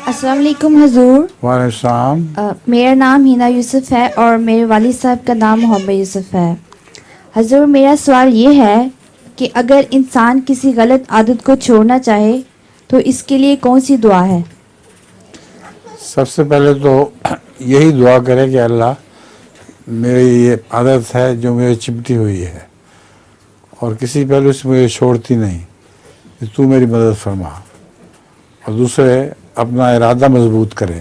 السلام علیکم حضور. وعلیکم السلام. میرا نام ہینا یوسف ہے اور میرے والد صاحب کا نام محمد یوسف ہے. حضور میرا سوال یہ ہے کہ اگر انسان کسی غلط عادت کو چھوڑنا چاہے تو اس کے لیے کون سی دعا ہے؟ سب سے پہلے تو یہی دعا کرے کہ اللہ میری یہ عادت ہے جو میرے چپٹی ہوئی ہے اور کسی پہلو سے مجھے چھوڑتی نہیں، کہ تو میری مدد فرما. اور دوسرے اپنا ارادہ مضبوط کرے.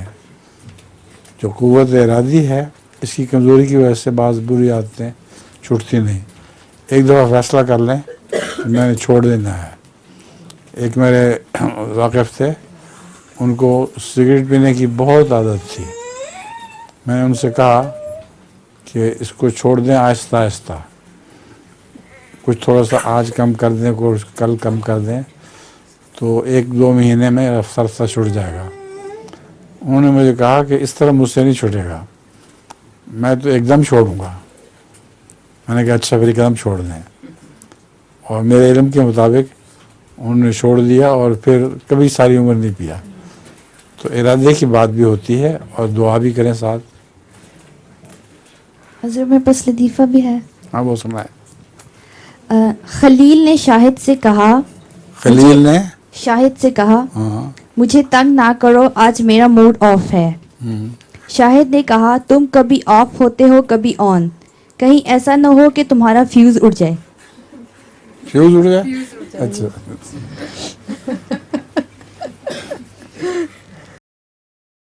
جو قوت ارادی ہے اس کی کمزوری کی وجہ سے بعض بری عادتیں چھوٹتی نہیں. ایک دفعہ فیصلہ کر لیں کہ میں نے چھوڑ دینا ہے. ایک میرے واقف تھے، ان کو سگریٹ پینے کی بہت عادت تھی. میں نے ان سے کہا کہ اس کو چھوڑ دیں آہستہ آہستہ، کچھ تھوڑا سا آج کم کر دیں، کچھ کل کم کر دیں، تو 1-2 مہینے میں رفتہ رفتہ چھوٹ جائے گا. انہوں نے مجھے کہا کہ اس طرح مجھ سے نہیں چھوٹے گا، میں تو ایک دم چھوڑوں گا. میں نے کہا اچھا پھر ایک دم چھوڑ دیں. اور میرے علم کے مطابق انہوں نے چھوڑ دیا اور پھر کبھی ساری عمر نہیں پیا. تو ارادے کی بات بھی ہوتی ہے اور دعا بھی کریں ساتھ. حضور میرے پاس لطیفہ بھی ہے. ہاں وہ سنائے. خلیل نے شاہد سے کہا، خلیل نے شاہد سے کہا ہاں مجھے تنگ نہ کرو، آج میرا موڈ آف ہے. شاہد نے کہا تم کبھی آف ہوتے ہو کبھی آن، کہیں ایسا نہ ہو کہ تمہارا فیوز اڑ جائے. فیوز اڑ گیا. اچھا